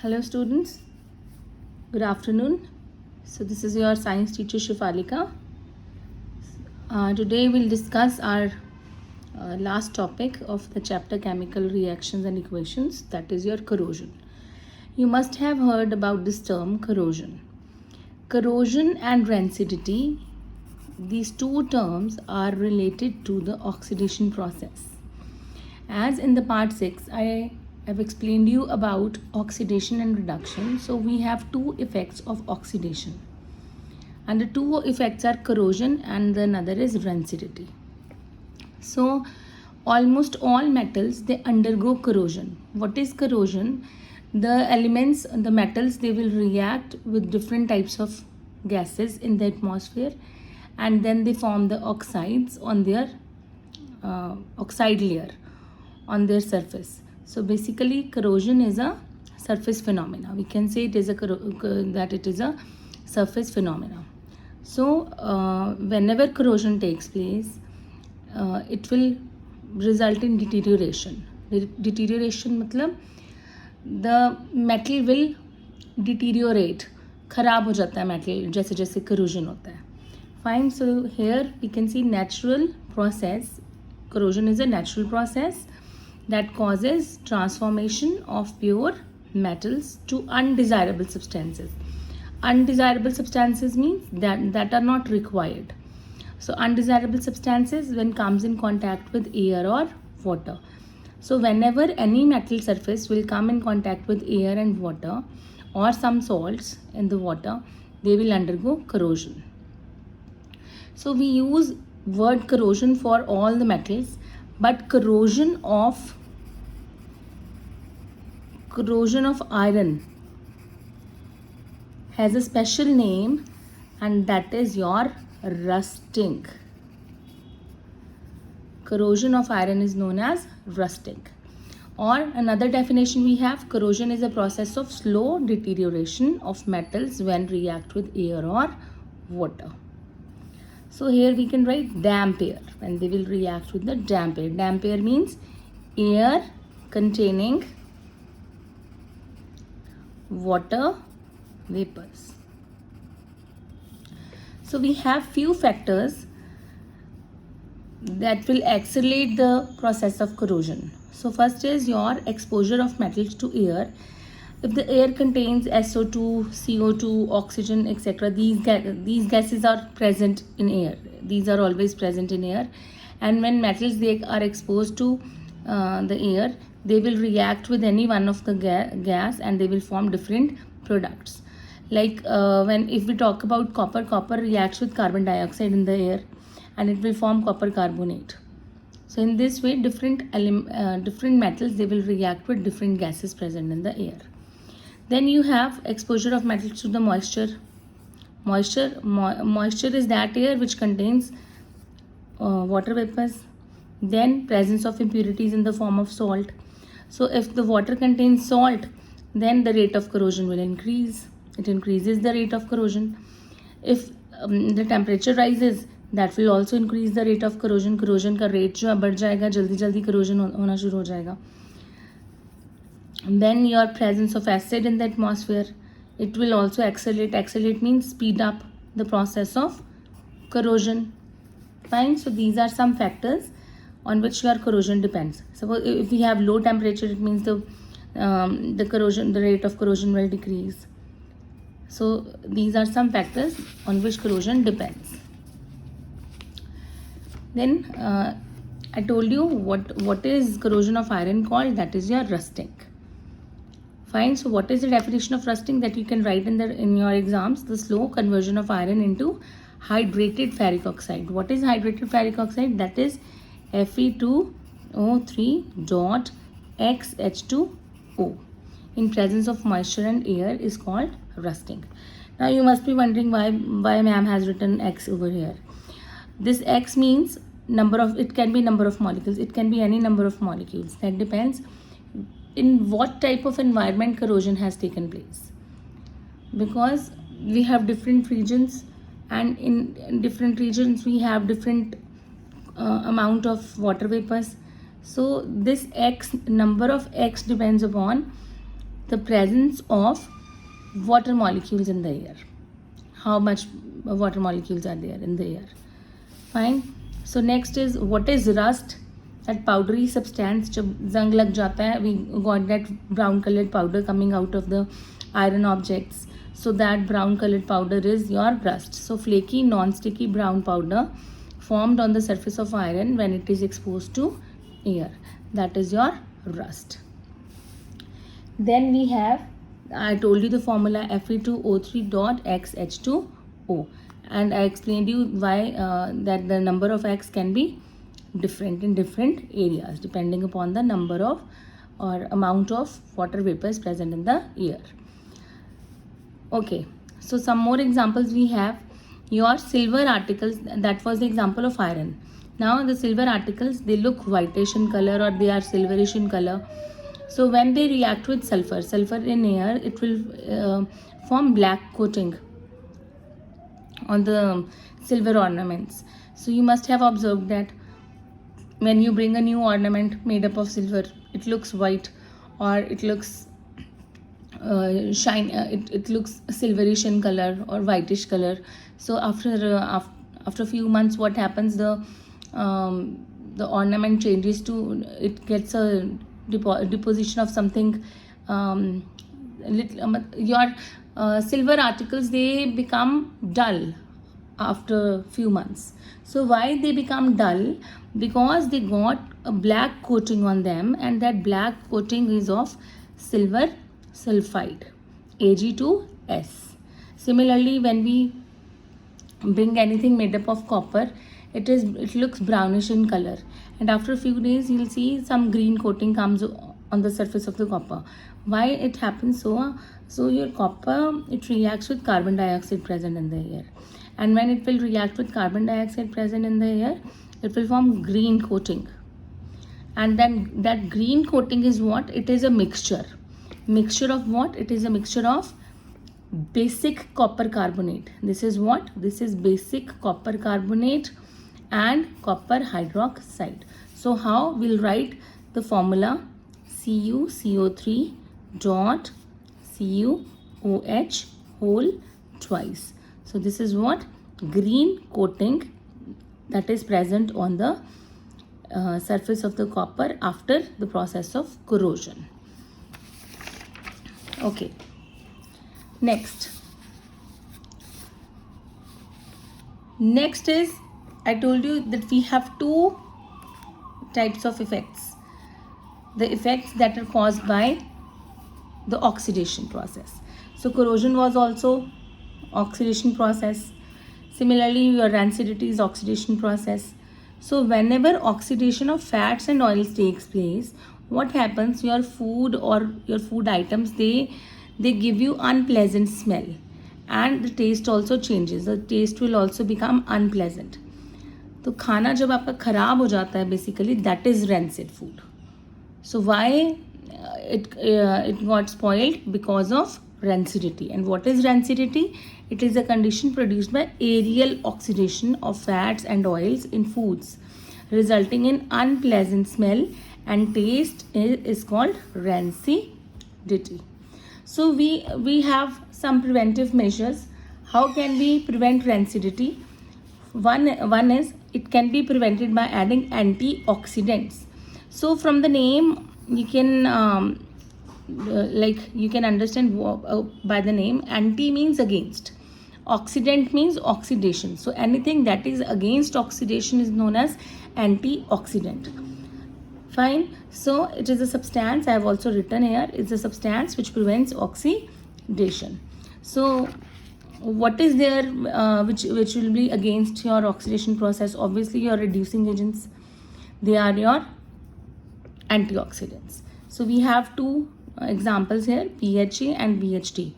Hello students, good afternoon. So this is your science teacher Shifalika. Today we'll discuss our last topic of the chapter chemical reactions and equations, that is your corrosion. You must have heard about this term corrosion. Corrosion and rancidity, these two terms are related to the oxidation process. As in the part 6, I have explained you about oxidation and reduction. So we have two effects of oxidation. And the two effects are corrosion and another is rancidity. So almost all metals, they undergo corrosion. What is corrosion? The elements, the metals, they will react with different types of gases in the atmosphere, and then they form the oxides on their oxide layer on their surface. So basically corrosion is a surface phenomena. We can say it is that it is a surface phenomena. So whenever corrosion takes place, it will result in deterioration. Deterioration मतलब the metal will deteriorate, खराब हो जाता है metal जैसे जैसे corrosion होता है. Fine. So here we can see natural process. Corrosion is a natural process that causes transformation of pure metals to undesirable substances. Undesirable substances means that are not required. So undesirable substances when comes in contact with air or water. So whenever any metal surface will come in contact with air and water or some salts in the water, they will undergo corrosion. So we use word corrosion for all the metals, but corrosion of iron has a special name, and that is your rusting. Corrosion of iron is known as rusting. Or another definition we have, corrosion is a process of slow deterioration of metals when react with air or water. So here we can write damp air, when they will react with the damp air. Damp air means air containing water vapors. So we have few factors that will accelerate the process of corrosion. So first is your exposure of metals to air. If the air contains SO2, CO2, oxygen, etc., these gases are present in air. These are always present in air. And when metals they are exposed to the air, they will react with any one of the gas and they will form different products. Like if we talk about copper reacts with carbon dioxide in the air and it will form copper carbonate. So in this way, different metals, they will react with different gases present in the air. Then you have exposure of metals to the moisture. Moisture is that air which contains water vapors. Then presence of impurities in the form of salt. So if the water contains salt, then the rate of corrosion will increase. It increases the rate of corrosion. If the temperature rises, that will also increase the rate of corrosion. Corrosion का rate जो बढ़ जाएगा, जल्दी corrosion होना शुरू हो जाएगा. And then your presence of acid in the atmosphere, it will also accelerate. Accelerate means speed up the process of corrosion. Fine. So these are some factors on which your corrosion depends. Suppose if we have low temperature, it means the rate of corrosion will decrease. So these are some factors on which corrosion depends. Then I told you what is corrosion of iron called, that is your rusting. Fine. So what is the definition of rusting that you can write in your exams? The slow conversion of iron into hydrated ferric oxide. What is hydrated ferric oxide? That is Fe2O3.XH2O in presence of moisture and air is called rusting. Now you must be wondering why ma'am has written X over here. This X means it can be number of molecules. It can be any number of molecules. That depends in what type of environment corrosion has taken place. Because we have different regions, and in different regions we have different amount of water vapors. So this X, number of X depends upon the presence of water molecules in the air. How much water molecules are there in the air? Fine. So next is, what is rust? That powdery substance जब जंग लग जाता है, we got that brown colored powder coming out of the iron objects. So that brown colored powder is your rust. So flaky non-sticky brown powder formed on the surface of iron when it is exposed to air. That is your rust. Then we have, I told you the formula Fe2O3.XH2O, and I explained you why that the number of X can be different in different areas depending upon the number of or amount of water vapors present in the air. Okay, so some more examples we have. Your silver articles, that was the example of iron. Now the silver articles, they look whitish in color or they are silverish in color. So when they react with sulfur in air, it will form black coating on the silver ornaments. So you must have observed that when you bring a new ornament made up of silver, it looks white or it looks it looks silverish in color or whitish color. So after a few months, what happens, the ornament changes to, it gets a deposition of something your silver articles, they become dull after few months. So why they become dull? Because they got a black coating on them, and that black coating is of silver sulfide, Ag2S. Similarly, when we bring anything made up of copper, it looks brownish in color, and after a few days you'll see some green coating comes on the surface of the copper. Why it happens so? So your copper, it reacts with carbon dioxide present in the air, and when it will react with carbon dioxide present in the air, it will form green coating. And then that green coating is what? It is a mixture of what? It is a mixture of basic copper carbonate. This is what? This is basic copper carbonate and copper hydroxide. So how we'll write the formula? CuCO3 dot CuOH whole twice. So this is what? Green coating that is present on the surface of the copper after the process of corrosion. Okay, next is, I told you that we have two types of effects. The effects that are caused by the oxidation process. So corrosion was also oxidation process. Similarly, your rancidity is oxidation process. So whenever oxidation of fats and oils takes place, what happens? Your food or your food items, they give you unpleasant smell, and the taste also changes. The taste will also become unpleasant. तो खाना जब आपका खराब हो जाता है, basically that is rancid food. So why it got spoiled? Because of rancidity. And what is rancidity? It is a condition produced by aerial oxidation of fats and oils in foods, resulting in unpleasant smell, and taste is called rancidity. So we have some preventive measures. How can we prevent rancidity? One is, it can be prevented by adding antioxidants. So from the name, you can you can understand by the name. Anti means against, oxidant means oxidation. So anything that is against oxidation is known as antioxidant. Fine. So it is a substance, I have also written here, it's a substance which prevents oxidation. So what is there which will be against your oxidation process? Obviously your reducing agents, they are your antioxidants. So we have two examples here, BHA and BHT,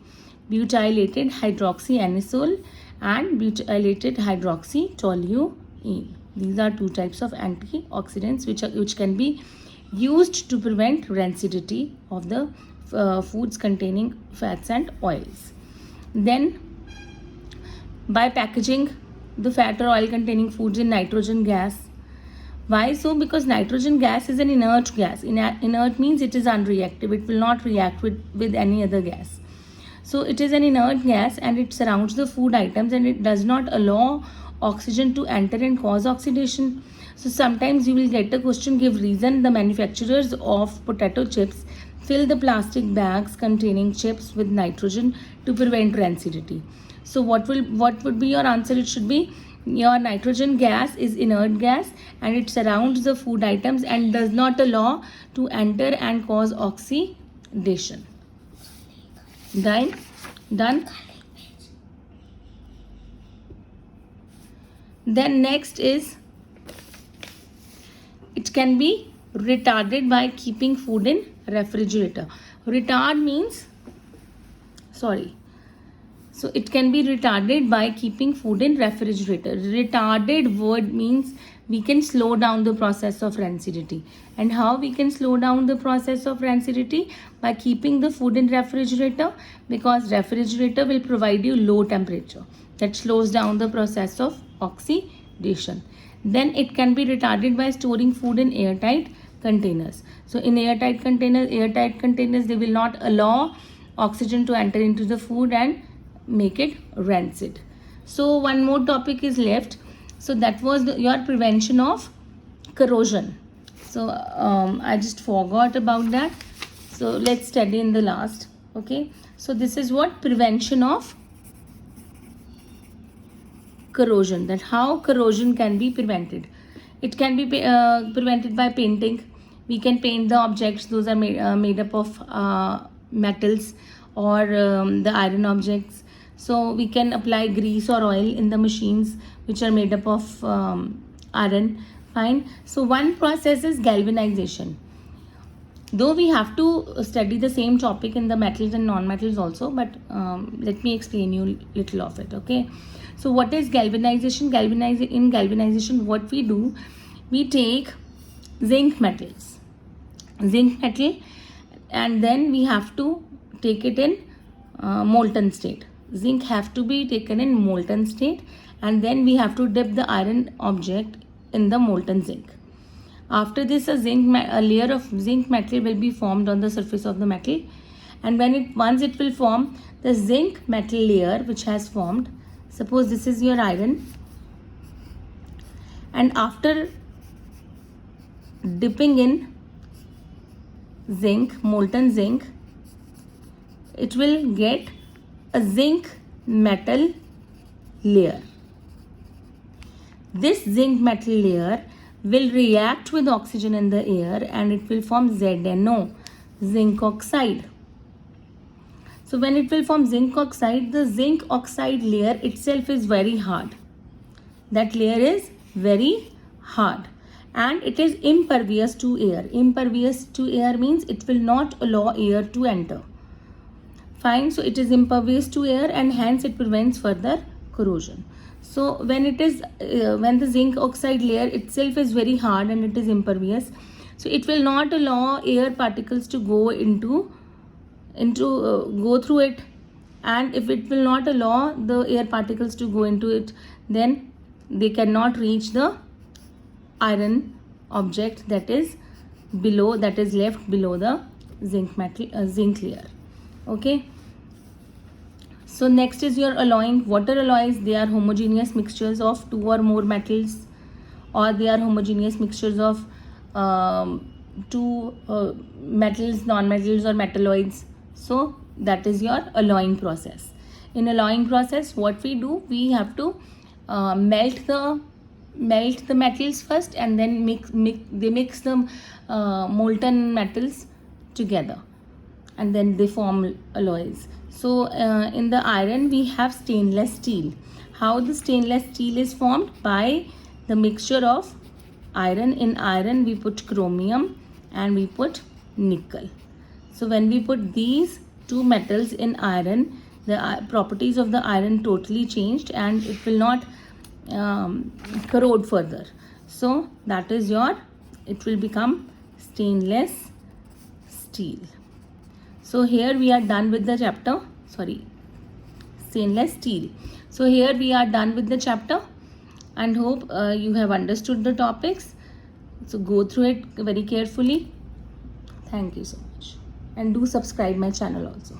butylated hydroxyanisole and butylated hydroxytoluene. These are two types of antioxidants which can be used to prevent rancidity of the foods containing fats and oils. Then by packaging the fat or oil containing foods in nitrogen gas, Why so? Because nitrogen gas is an inert gas. Inert means it is unreactive. It will not react with any other gas. So it is an inert gas and it surrounds the food items and it does not allow oxygen to enter and cause oxidation. So sometimes you will get a question, give reason. The manufacturers of potato chips fill the plastic bags containing chips with nitrogen to prevent rancidity. So what would be your answer? It should be your nitrogen gas is inert gas and it surrounds the food items and does not allow to enter and cause oxidation. Done. Then next is, it can be retarded by keeping food in refrigerator. Retard means, so it can be retarded by keeping food in refrigerator. Retarded word means we can slow down the process of rancidity. And how we can slow down the process of rancidity? By keeping the food in refrigerator, because refrigerator will provide you low temperature. That slows down the process of oxidation. Then it can be retarded by storing food in airtight containers. So in airtight containers, they will not allow oxygen to enter into the food and make it rancid. So one more topic is left. So that was your prevention of corrosion. So I just forgot about that. So let's study in the last. Okay. So this is what prevention of corrosion, that how corrosion can be prevented. It can be prevented by painting. We can paint the objects. Those are made up of metals or the iron objects. So we can apply grease or oil in the machines which are made up of iron. Fine. So one process is galvanization. Though we have to study the same topic in the metals and non-metals also, but let me explain you little of it. Okay. So what is galvanization? In galvanization, what we do, we take zinc metal, and then we have to take it in molten state. Zinc have to be taken in molten state, and then we have to dip the iron object in the molten zinc. After this, a layer of zinc metal will be formed on the surface of the metal, and once it will form, the zinc metal layer which has formed, suppose this is your iron, and after dipping in zinc, molten zinc, it will get a zinc metal layer. This zinc metal layer will react with oxygen in the air and it will form ZNO, zinc oxide. So when it will form zinc oxide, the zinc oxide layer itself is very hard. That layer is very hard and it is impervious to air. Impervious to air means it will not allow air to enter. Fine. So it is impervious to air and hence it prevents further corrosion. So when the zinc oxide layer itself is very hard and it is impervious, so it will not allow air particles to go go through it, and if it will not allow the air particles to go into it, then they cannot reach the iron object that is left below the zinc layer. Okay. So next is your alloying. Water alloys, they are homogeneous mixtures of two or more metals, or they are homogeneous mixtures of two metals, non-metals or metalloids. So that is your alloying process. In alloying process, what we do, we have to melt the metals first, and then mix the molten metals together, and then they form alloys. So in the iron, we have stainless steel. How the stainless steel is formed? By the mixture of iron. In iron, we put chromium and we put nickel. So when we put these two metals in iron, the properties of the iron totally changed and it will not corrode further. So that is it will become stainless steel. So here we are done with the chapter, stainless steel. So here we are done with the chapter and hope you have understood the topics. So go through it very carefully. Thank you so much. And do subscribe my channel also.